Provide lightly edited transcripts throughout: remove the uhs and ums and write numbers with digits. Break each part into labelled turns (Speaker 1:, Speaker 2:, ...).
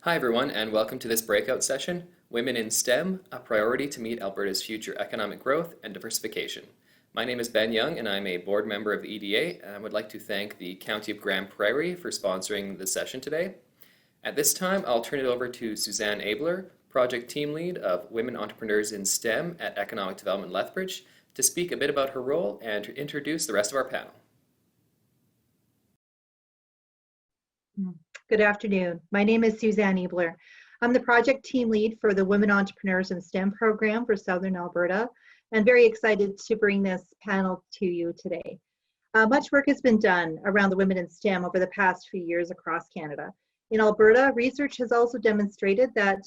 Speaker 1: Hi everyone, and welcome to this breakout session, Women in STEM, a priority to meet Alberta's future economic growth and diversification. My name is Ben Young, and I'm a board member of the EDA, and I would like to thank the County of Grande Prairie for sponsoring the session today. At this time, I'll turn it over to Suzanne Abler, Project Team Lead of Women Entrepreneurs in STEM at Economic Development Lethbridge, to speak a bit about her role and to introduce the rest of our panel.
Speaker 2: Good afternoon. My name is Suzanne Abler. I'm the project team lead for the Women Entrepreneurs in STEM program for Southern Alberta, and very excited to bring this panel to you today. Much work has been done around the women in STEM over the past few years across Canada. In Alberta, research has also demonstrated that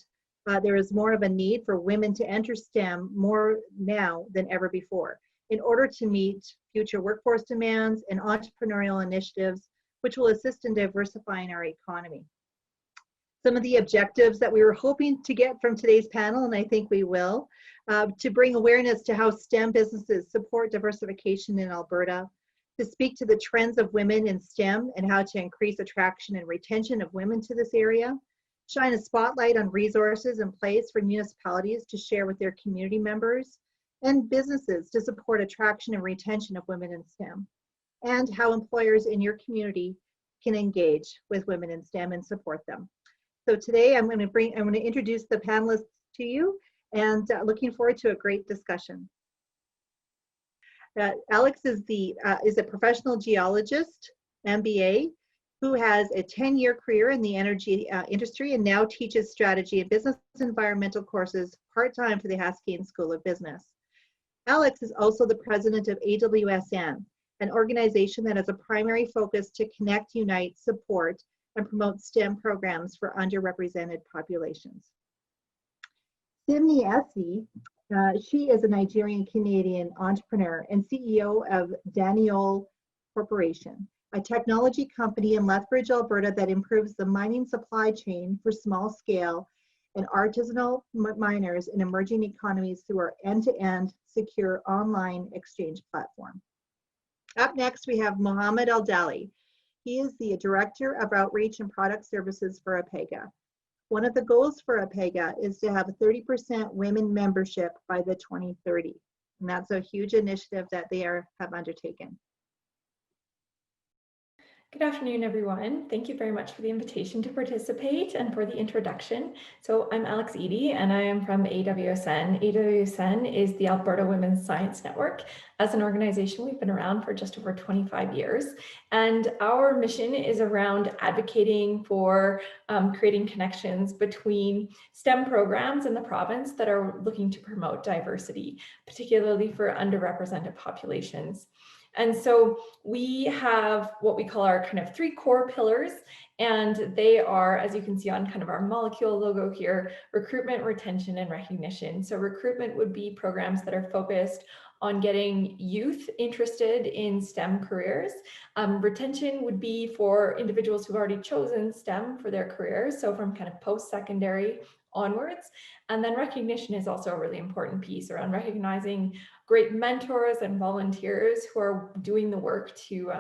Speaker 2: there is more of a need for women to enter STEM more now than ever before in order to meet future workforce demands and entrepreneurial initiatives which will assist in diversifying our economy. Some of the objectives that we were hoping to get from today's panel, and I think we will, to bring awareness to how STEM businesses support diversification in Alberta, to speak to the trends of women in STEM and how to increase attraction and retention of women to this area, shine a spotlight on resources in place for municipalities to share with their community members, and businesses to support attraction and retention of women in STEM, and how employers in your community can engage with women in STEM and support them. So today I'm going to introduce the panelists to you, and looking forward to a great discussion. Alex is a professional geologist, MBA, who has a 10-year career in the energy industry and now teaches strategy and business environmental courses part-time for the Haskayne School of Business. Alex is also the president of AWSN, an organization that has a primary focus to connect, unite, support, and promote STEM programs for underrepresented populations. Simni Essie, she is a Nigerian-Canadian entrepreneur and CEO of Daniel Corporation, a technology company in Lethbridge, Alberta that improves the mining supply chain for small-scale and artisanal miners in emerging economies through our end-to-end secure online exchange platform. Up next, we have Mohammed Al-Dali. He is the Director of Outreach and Product Services for APEGA. One of the goals for APEGA is to have a 30% women membership by the 2030. And that's a huge initiative that they have undertaken.
Speaker 3: Good afternoon, everyone. Thank you very much for the invitation to participate and for the introduction. So I'm Alex Eady, and I am from AWSN. AWSN is the Alberta Women's Science Network. As an organization, we've been around for just over 25 years, and our mission is around advocating for creating connections between STEM programs in the province that are looking to promote diversity, particularly for underrepresented populations. And so we have what we call our kind of 3 core pillars, and they are, as you can see on kind of our molecule logo here, recruitment, retention, and recognition. So recruitment would be programs that are focused on getting youth interested in STEM careers. Retention would be for individuals who've already chosen STEM for their careers, so from kind of post-secondary onwards. And then recognition is also a really important piece around recognizing great mentors and volunteers who are doing the work to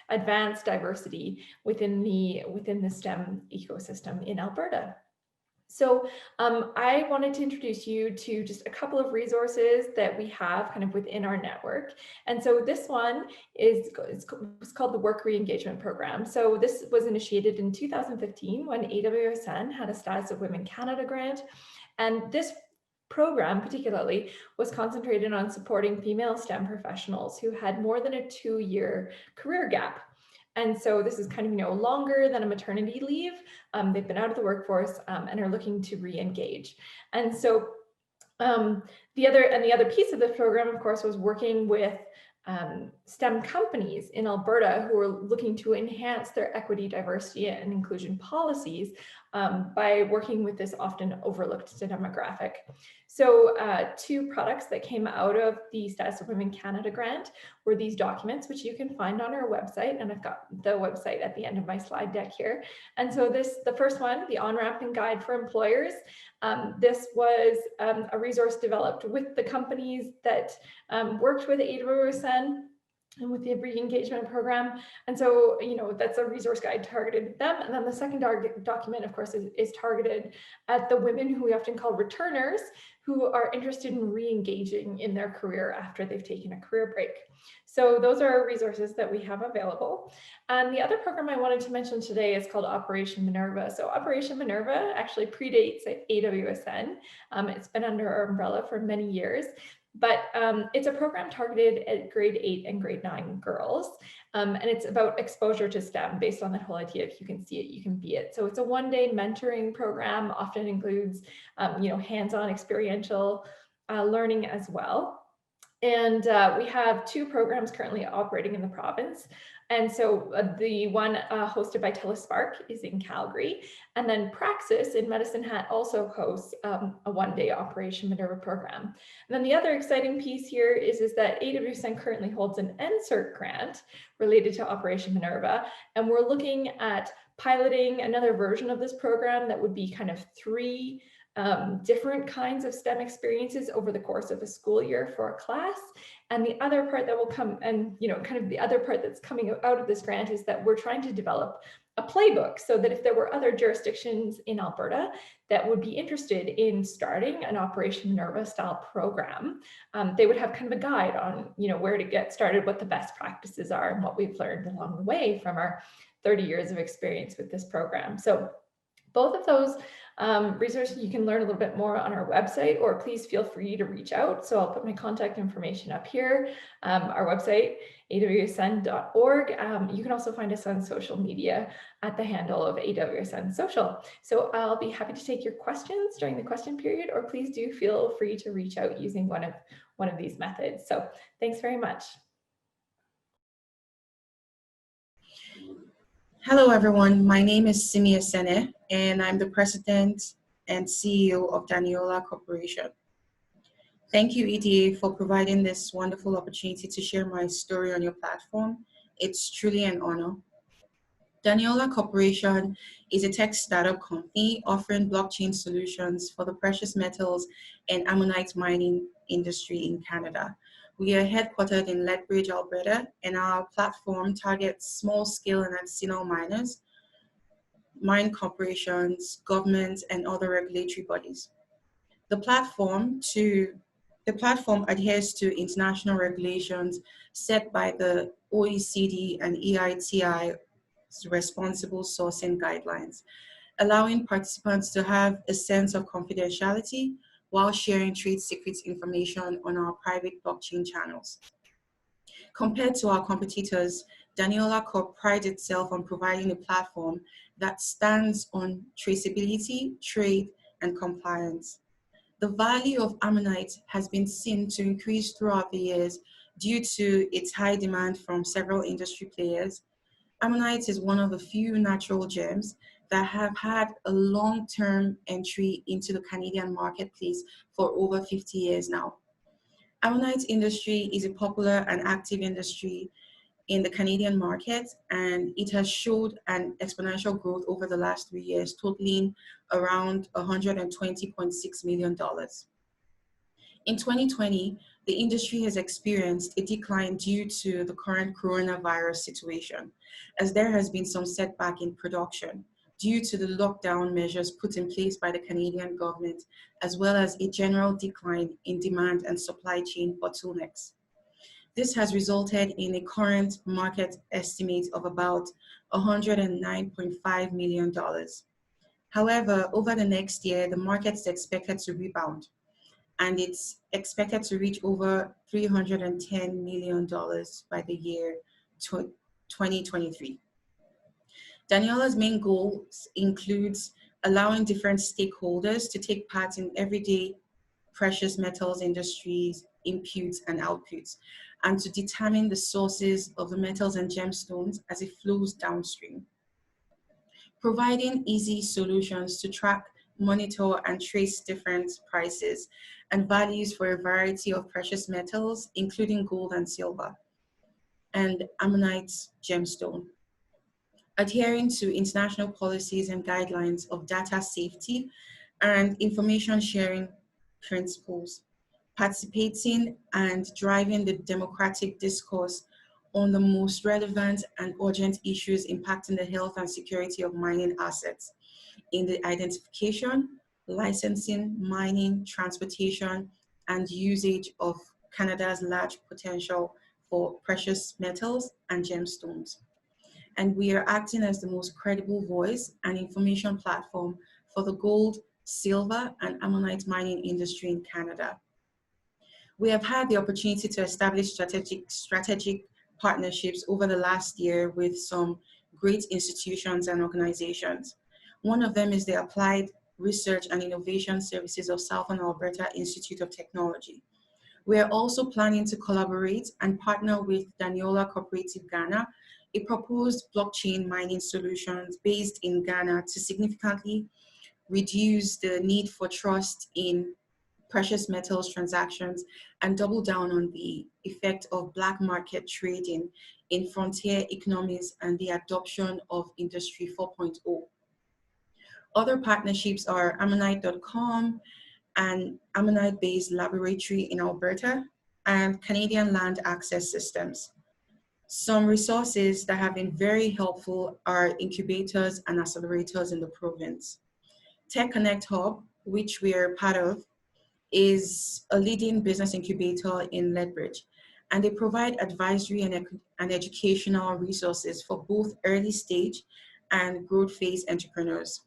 Speaker 3: advance diversity within the STEM ecosystem in Alberta. So I wanted to introduce you to just a couple of resources that we have kind of within our network. And so this one is called the Work Re-Engagement Program. So this was initiated in 2015 when AWSN had a Status of Women Canada grant. And this program particularly was concentrated on supporting female STEM professionals who had more than a 2-year career gap. And so this is kind of, longer than a maternity leave. They've been out of the workforce and are looking to re-engage. And so the other piece of this program, of course, was working with STEM companies in Alberta who are looking to enhance their equity, diversity, and inclusion policies by working with this often overlooked demographic. So 2 products that came out of the Status of Women Canada grant were these documents, which you can find on our website, and I've got the website at the end of my slide deck here. And so the first one, the On-Ramping Guide for Employers, this was a resource developed with the companies that worked with AWSN and with the re-engagement program. And so, that's a resource guide targeted at them. And then the second document, of course, is targeted at the women who we often call returners, who are interested in re-engaging in their career after they've taken a career break. So those are resources that we have available. And the other program I wanted to mention today is called Operation Minerva. So Operation Minerva actually predates AWSN. It's been under our umbrella for many years. But it's a program targeted at grade 8 and grade 9 girls. And it's about exposure to STEM based on that whole idea, if you can see it, you can be it. So it's a one-day mentoring program, often includes, hands-on experiential learning as well. And we have 2 programs currently operating in the province. And so the one hosted by Telespark is in Calgary. And then Praxis in Medicine Hat also hosts a one-day Operation Minerva program. And then the other exciting piece here is that AWSN currently holds an NSERC grant related to Operation Minerva. And we're looking at piloting another version of this program that would be kind of 3 different kinds of STEM experiences over the course of a school year for a class. And the other part that will come, and kind of the other part that's coming out of this grant, is that we're trying to develop a playbook so that if there were other jurisdictions in Alberta that would be interested in starting an Operation Minerva style program, they would have kind of a guide on where to get started, what the best practices are, and what we've learned along the way from our 30 years of experience with this program. So both of those resources, you can learn a little bit more on our website, or please feel free to reach out. So I'll put my contact information up here. Our website, awsn.org. You can also find us on social media at the handle of AWSN Social. So I'll be happy to take your questions during the question period, or please do feel free to reach out using one of these methods. So thanks very much.
Speaker 4: Hello, everyone. My name is Simi Asene, and I'm the President and CEO of Daniola Corporation. Thank you, EDA, for providing this wonderful opportunity to share my story on your platform. It's truly an honor. Daniola Corporation is a tech startup company offering blockchain solutions for the precious metals and ammonite mining industry in Canada. We are headquartered in Lethbridge, Alberta, and our platform targets small-scale and artisanal miners, mine corporations, governments, and other regulatory bodies. The platform adheres to international regulations set by the OECD and EITI responsible sourcing guidelines, allowing participants to have a sense of confidentiality while sharing trade secrets information on our private blockchain channels. Compared to our competitors, Daniola Corp prides itself on providing a platform that stands on traceability, trade, and compliance. The value of ammonite has been seen to increase throughout the years due to its high demand from several industry players. Ammonite is one of the few natural gems that have had a long-term entry into the Canadian marketplace for over 50 years now. Ammonite industry is a popular and active industry in the Canadian market, and it has showed an exponential growth over the last 3 years, totaling around $120.6 million. In 2020, the industry has experienced a decline due to the current coronavirus situation, as there has been some setback in production due to the lockdown measures put in place by the Canadian government, as well as a general decline in demand and supply chain bottlenecks. This has resulted in a current market estimate of about $109.5 million. However, over the next year, the market is expected to rebound, and it's expected to reach over $310 million by the year 2023. Daniola's main goals includes allowing different stakeholders to take part in everyday precious metals industries, inputs and outputs, and to determine the sources of the metals and gemstones as it flows downstream. Providing easy solutions to track, monitor, and trace different prices and values for a variety of precious metals, including gold and silver, and ammonite gemstone. Adhering to international policies and guidelines of data safety and information sharing principles, participating and driving the democratic discourse on the most relevant and urgent issues impacting the health and security of mining assets in the identification, licensing, mining, transportation, and usage of Canada's large potential for precious metals and gemstones. And we are acting as the most credible voice and information platform for the gold, silver, and ammonite mining industry in Canada. We have had the opportunity to establish strategic partnerships over the last year with some great institutions and organizations. One of them is the Applied Research and Innovation Services of Southern Alberta Institute of Technology. We are also planning to collaborate and partner with Daniola Cooperative Ghana, a proposed blockchain mining solutions based in Ghana to significantly reduce the need for trust in precious metals transactions and double down on the effect of black market trading in frontier economies and the adoption of Industry 4.0. Other partnerships are Ammonite.com, an ammonite-based laboratory in Alberta, and Canadian Land Access Systems. Some resources that have been very helpful are incubators and accelerators in the province. Tech Connect Hub, which we are part of, is a leading business incubator in Lethbridge, and they provide advisory and educational resources for both early stage and growth phase entrepreneurs.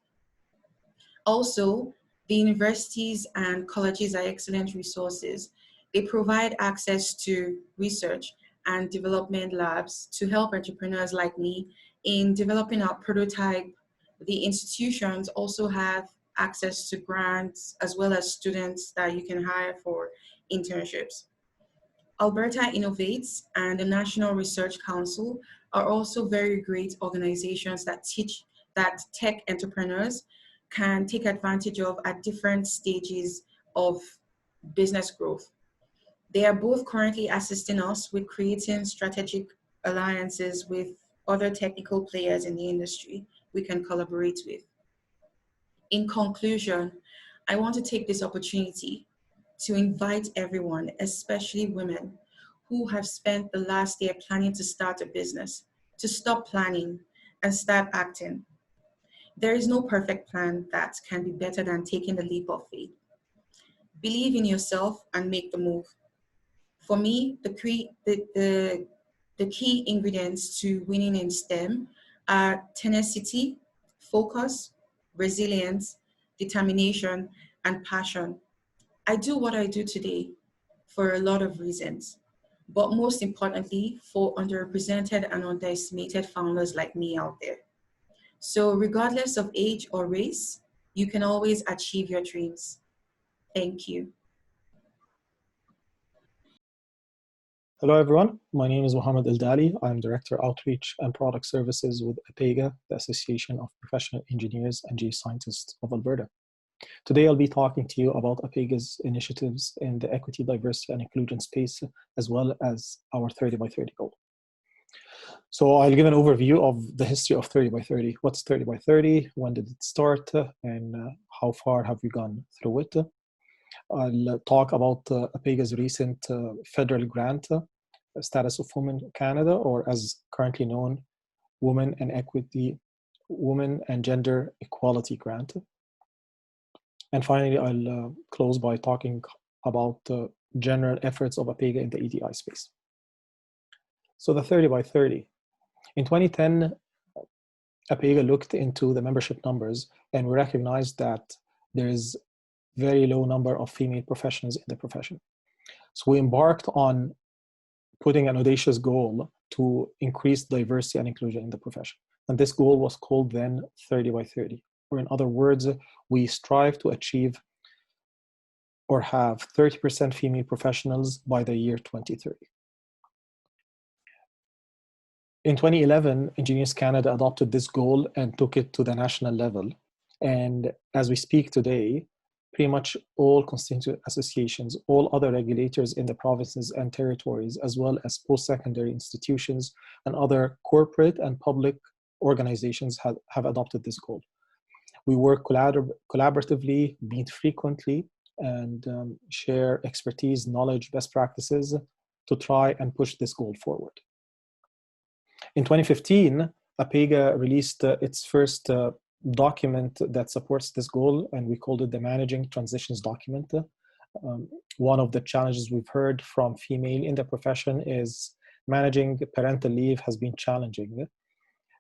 Speaker 4: Also, the universities and colleges are excellent resources. They provide access to research and development labs to help entrepreneurs like me in developing our prototype. The institutions also have access to grants as well as students that you can hire for internships. Alberta Innovates and the National Research Council are also very great organizations that teach that tech entrepreneurs can take advantage of at different stages of business growth. They are both currently assisting us with creating strategic alliances with other technical players in the industry we can collaborate with. In conclusion, I want to take this opportunity to invite everyone, especially women, who have spent the last year planning to start a business, to stop planning and start acting. There is no perfect plan that can be better than taking the leap of faith. Believe in yourself and make the move. For me, the key ingredients to winning in STEM are tenacity, focus, resilience, determination, and passion. I do what I do today for a lot of reasons, but most importantly, for underrepresented and underestimated founders like me out there. So regardless of age or race, you can always achieve your dreams. Thank you.
Speaker 5: Hello, everyone. My name is Mohammed Eldali. I'm Director Outreach and Product Services with APEGA, the Association of Professional Engineers and Geoscientists of Alberta. Today, I'll be talking to you about APEGA's initiatives in the equity, diversity, and inclusion space, as well as our 30 by 30 goal. So I'll give an overview of the history of 30 by 30. What's 30 by 30? When did it start? And how far have we gone through it? I'll talk about APEGA's recent federal grant, Status of Women Canada, or as currently known, Women and Gender Equality Grant. And finally, I'll close by talking about the general efforts of APEGA in the EDI space. So the 30 by 30. In 2010, APEGA looked into the membership numbers, and we recognized that there is very low number of female professionals in the profession. So we embarked on putting an audacious goal to increase diversity and inclusion in the profession. And this goal was called then 30 by 30, or in other words, we strive to achieve or have 30% female professionals by the year 2030. In 2011, Engineers Canada adopted this goal and took it to the national level. And as we speak today, pretty much all constituent associations, all other regulators in the provinces and territories, as well as post-secondary institutions and other corporate and public organizations have adopted this goal. We work collaboratively, meet frequently, and share expertise, knowledge, best practices to try and push this goal forward. In 2015, APEGA released its first document that supports this goal, and we called it the Managing Transitions document. One of the challenges we've heard from female in the profession is managing parental leave has been challenging.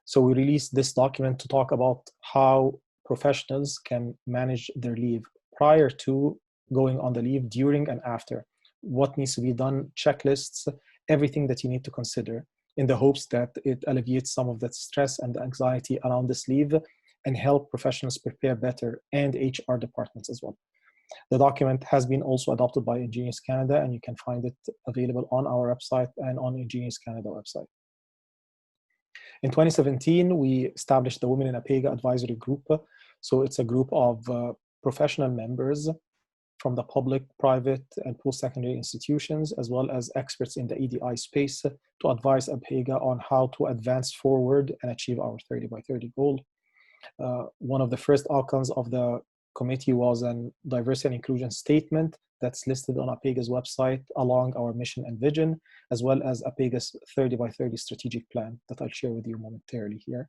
Speaker 5: So we released this document to talk about how professionals can manage their leave prior to going on the leave, during and after. What needs to be done, checklists, everything that you need to consider, in the hopes that it alleviates some of that stress and anxiety around this leave and help professionals prepare better, and HR departments as well. The document has been also adopted by Engineers Canada, and you can find it available on our website and on Engineers Canada website. In 2017, we established the Women in APEGA Advisory Group. So it's a group of professional members from the public, private, and post-secondary institutions, as well as experts in the EDI space, to advise APEGA on how to advance forward and achieve our 30 by 30 goal. One of the first outcomes of the committee was a diversity and inclusion statement that's listed on APEGA's website along our mission and vision, as well as APEGA's 30 by 30 strategic plan that I'll share with you momentarily here.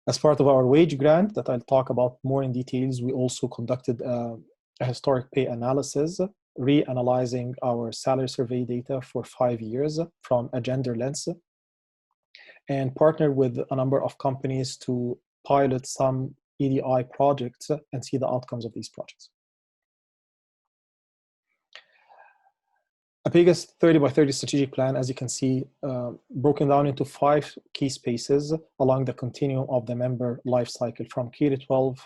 Speaker 5: As part of our wage grant that I'll talk about more in details, we also conducted a historic pay analysis, reanalyzing our salary survey data for 5 years from a gender lens, and partnered with a number of companies to pilot some EDI projects and see the outcomes of these projects. APEGA's 30 by 30 strategic plan, as you can see, broken down into 5 key spaces along the continuum of the member life cycle, from K-12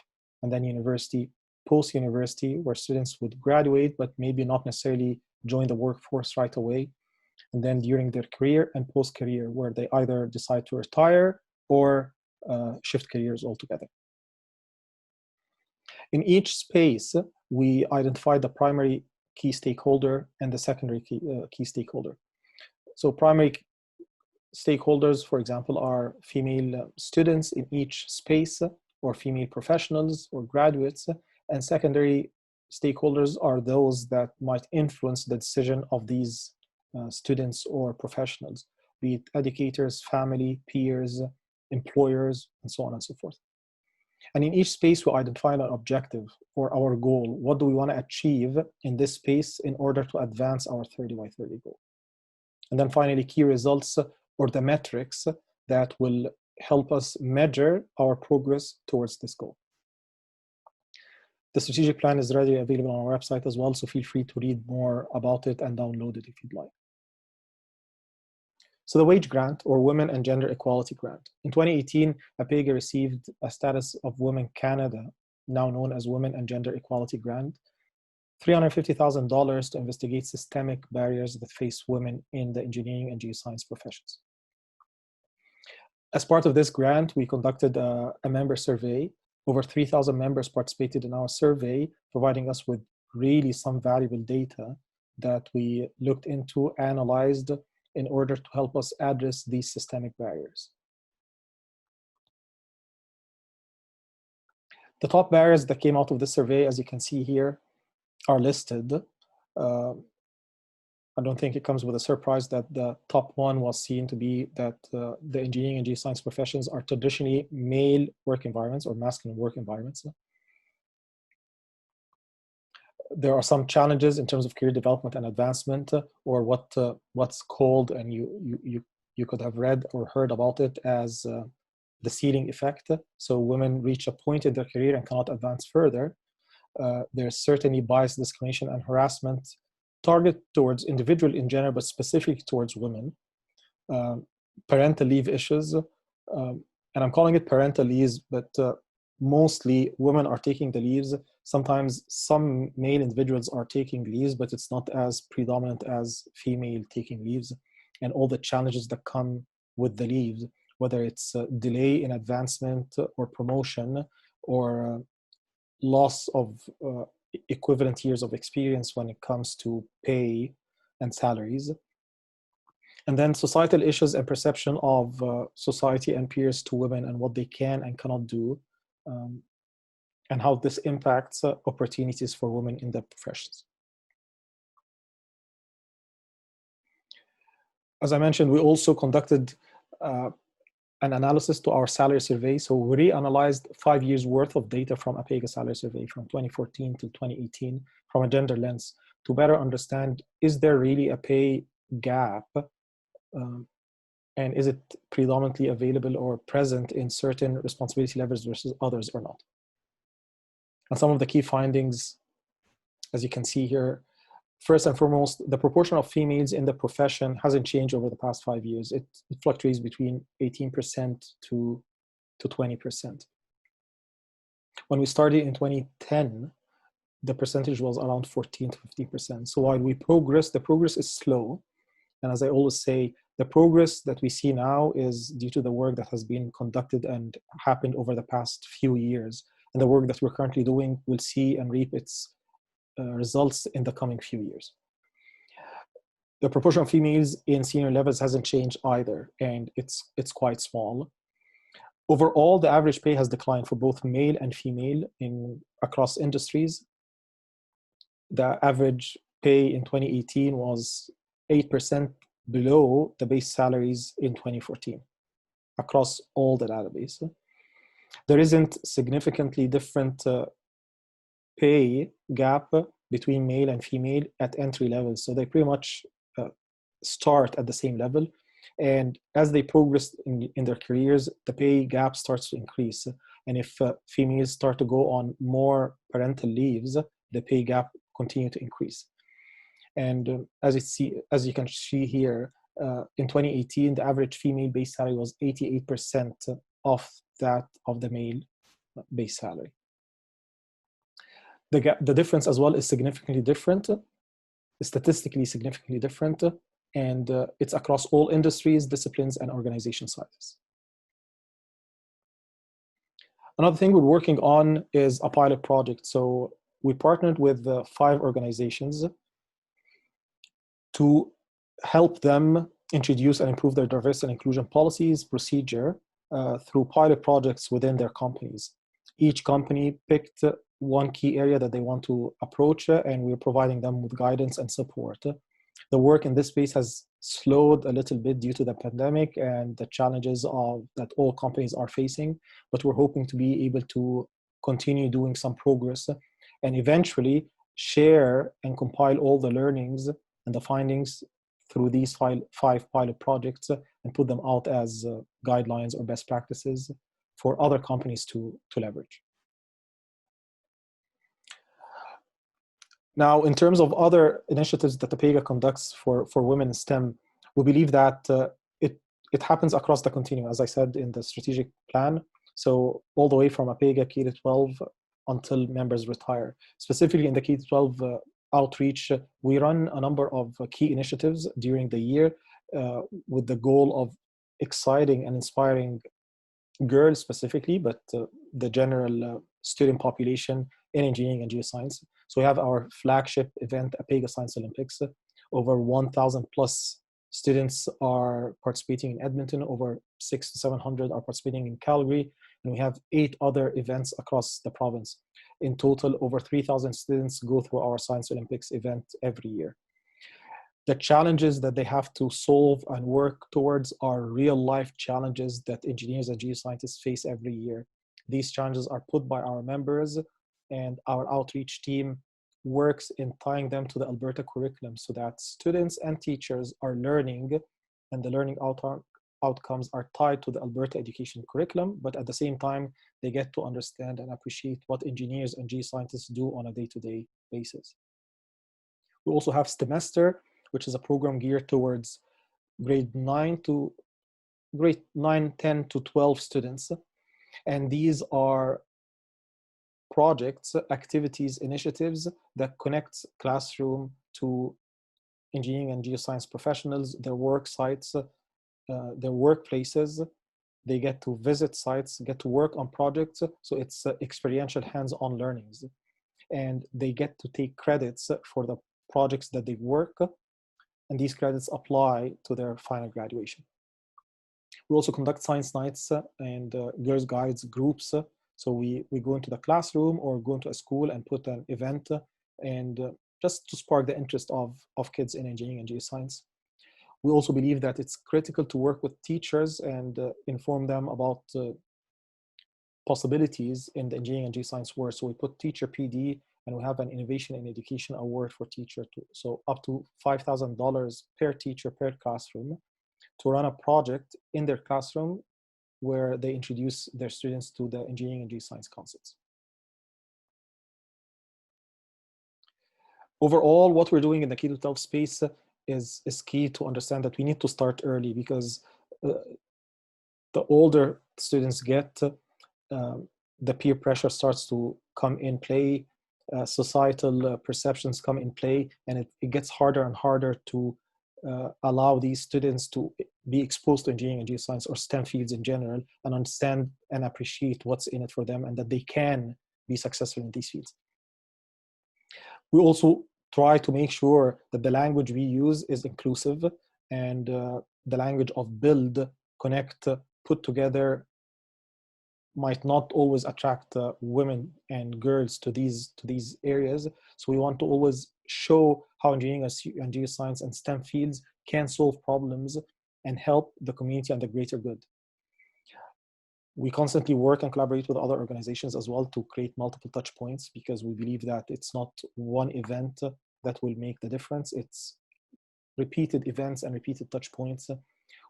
Speaker 5: and then university, post-university, where students would graduate but maybe not necessarily join the workforce right away, and then during their career, and post-career, where they either decide to retire or shift careers altogether. In each space, we identified the primary key stakeholder and the secondary key stakeholder. So primary stakeholders, for example, are female students in each space, or female professionals or graduates, and secondary stakeholders are those that might influence the decision of these students or professionals, be it educators, family, peers, employers, and so on and so forth. And in each space, we identify an objective or our goal. What do we want to achieve in this space in order to advance our 30 by 30 goal? And then finally, key results or the metrics that will help us measure our progress towards this goal. The strategic plan is readily available on our website as well, so feel free to read more about it and download it if you'd like. So the wage grant, or Women and Gender Equality Grant. In 2018, APEGA received a status of Women Canada, now known as Women and Gender Equality Grant, $350,000 to investigate systemic barriers that face women in the engineering and geoscience professions. As part of this grant, we conducted a member survey. Over 3,000 members participated in our survey, providing us with really some valuable data that we looked into, analyzed, in order to help us address these systemic barriers. The top barriers that came out of this survey, as you can see here, are listed. I don't think it comes with a surprise that the top one was seen to be that the engineering and geoscience professions are traditionally male work environments or masculine work environments. There are some challenges in terms of career development and advancement, or what's called, and you could have read or heard about it as the ceiling effect. So women reach a point in their career and cannot advance further. There's certainly bias, discrimination, and harassment targeted towards individual in general, but specific towards women. Parental leave issues, and I'm calling it parental leaves, but mostly women are taking the leaves. Sometimes some male individuals are taking leaves, but it's not as predominant as female taking leaves, and all the challenges that come with the leaves, whether it's delay in advancement or promotion, or loss of equivalent years of experience when it comes to pay and salaries. And then societal issues and perception of society and peers to women and what they can and cannot do, and how this impacts opportunities for women in the professions. As I mentioned, we also conducted an analysis to our salary survey. So we reanalyzed 5 years worth of data from APEGA salary survey from 2014 to 2018 from a gender lens to better understand, is there really a pay gap? And is it predominantly available or present in certain responsibility levels versus others or not? And some of the key findings, as you can see here, first and foremost, the proportion of females in the profession hasn't changed over the past 5 years. It fluctuates between 18% to 20%. When we started in 2010, the percentage was around 14 to 15%. So while we progress, the progress is slow. And as I always say, the progress that we see now is due to the work that has been conducted and happened over the past few years. And the work that we're currently doing will see and reap its results in the coming few years. The proportion of females in senior levels hasn't changed either, and it's quite small. Overall, the average pay has declined for both male and female across industries. The average pay in 2018 was 8% below the base salaries in 2014 across all the database. There isn't significantly different pay gap between male and female at entry levels. So they pretty much start at the same level. And as they progress in their careers, the pay gap starts to increase. And if females start to go on more parental leaves, the pay gap continue to increase. And as you can see here, in 2018, the average female base salary was 88% of that of the male base salary. The difference as well is significantly different, statistically significantly different, and it's across all industries, disciplines, and organization sizes. Another thing we're working on is a pilot project. So we partnered with 5 organizations to help them introduce and improve their diversity and inclusion policies, procedure through pilot projects within their companies. Each company picked one key area that they want to approach, and we're providing them with guidance and support. The work in this space has slowed a little bit due to the pandemic and the challenges that all companies are facing, but we're hoping to be able to continue doing some progress and eventually share and compile all the learnings and the findings through these 5 pilot projects and put them out as guidelines or best practices for other companies to leverage. Now, in terms of other initiatives that APEGA conducts for women in STEM, we believe that it happens across the continuum, as I said in the strategic plan. So all the way from APEGA K-12 until members retire. Specifically in the K-12 outreach, we run a number of key initiatives during the year with the goal of exciting and inspiring girls specifically, but the general student population in engineering and geoscience. So we have our flagship event, APEGA Science Olympics. Over 1,000 plus students are participating in Edmonton, over 600 to 700 are participating in Calgary, and we have 8 other events across the province. In total, over 3,000 students go through our Science Olympics event every year. The challenges that they have to solve and work towards are real life challenges that engineers and geoscientists face every year. These challenges are put by our members, and our outreach team works in tying them to the Alberta curriculum so that students and teachers are learning, and the learning outcomes are tied to the Alberta education curriculum, but at the same time, they get to understand and appreciate what engineers and geoscientists do on a day-to-day basis. We also have STEMester, which is a program geared towards grade 9, 10 to 12 students. And these are projects, activities, initiatives that connect classroom to engineering and geoscience professionals, their work sites, their workplaces. They get to visit sites, get to work on projects. So it's experiential hands-on learnings. And they get to take credits for the projects that they work, and these credits apply to their final graduation. We also conduct science nights and girls' guides groups. So we go into the classroom or go into a school and put an event and just to spark the interest of kids in engineering and geoscience. We also believe that it's critical to work with teachers and inform them about possibilities in the engineering and geoscience world. So we put teacher PD, and we have an innovation in education award for teacher too. So up to $5,000 per teacher per classroom to run a project in their classroom where they introduce their students to the engineering and geoscience concepts. Overall, what we're doing in the K-12 space is key to understand that we need to start early, because the older students get, the peer pressure starts to come in play, societal perceptions come in play, and it gets harder and harder to allow these students to be exposed to engineering and geoscience or STEM fields in general, and understand and appreciate what's in it for them and that they can be successful in these fields. We also try to make sure that the language we use is inclusive, and the language of build, connect, put together might not always attract women and girls to these areas. So we want to always show how engineering and geoscience and STEM fields can solve problems and help the community and the greater good. We constantly work and collaborate with other organizations as well to create multiple touch points, because we believe that it's not one event that will make the difference. It's repeated events and repeated touch points.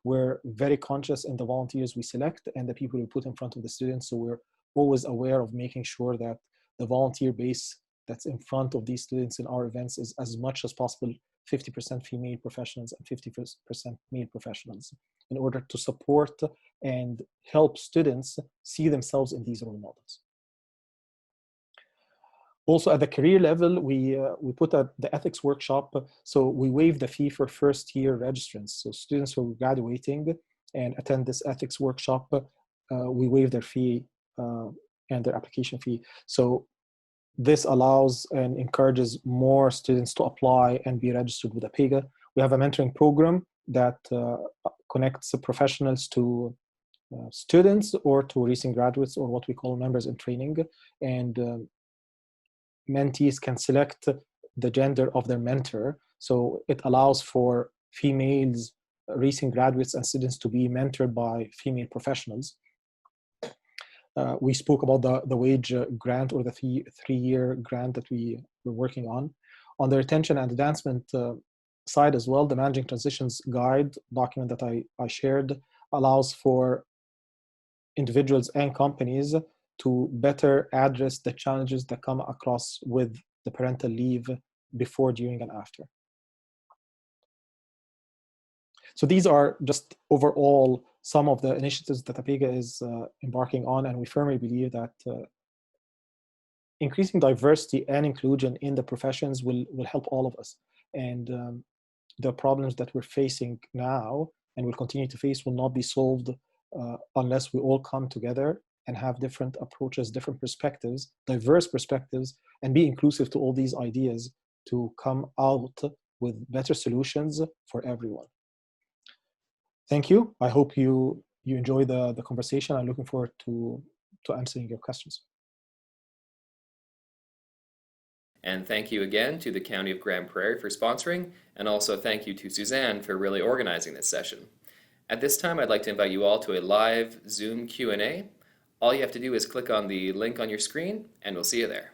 Speaker 5: We're very conscious in the volunteers we select and the people we put in front of the students. So we're always aware of making sure that the volunteer base that's in front of these students in our events is as much as possible 50% female professionals and 50% male professionals, in order to support and help students see themselves in these role models. Also, at the career level, we put the ethics workshop. So we waive the fee for first-year registrants. So students who are graduating and attend this ethics workshop, we waive their fee and their application fee. So this allows and encourages more students to apply and be registered with APEGA. We have a mentoring program that connects the professionals to students or to recent graduates, or what we call members in training. And mentees can select the gender of their mentor. So it allows for females, recent graduates and students to be mentored by female professionals. We spoke about the wage grant, or the three-year grant that we're working on. On the retention and advancement side as well, the Managing Transitions Guide document that I shared allows for individuals and companies to better address the challenges that come across with the parental leave before, during, and after. So these are just overall some of the initiatives that APEGA is embarking on, and we firmly believe that increasing diversity and inclusion in the professions will help all of us. And the problems that we're facing now and will continue to face will not be solved unless we all come together and have different approaches, different perspectives, diverse perspectives, and be inclusive to all these ideas to come out with better solutions for everyone. Thank you. I hope you enjoy the conversation. I'm looking forward to answering your questions.
Speaker 1: And thank you again to the County of Grande Prairie for sponsoring, and also thank you to Suzanne for really organizing this session. At this time, I'd like to invite you all to a live Zoom Q&A. All you have to do is click on the link on your screen, and we'll see you there.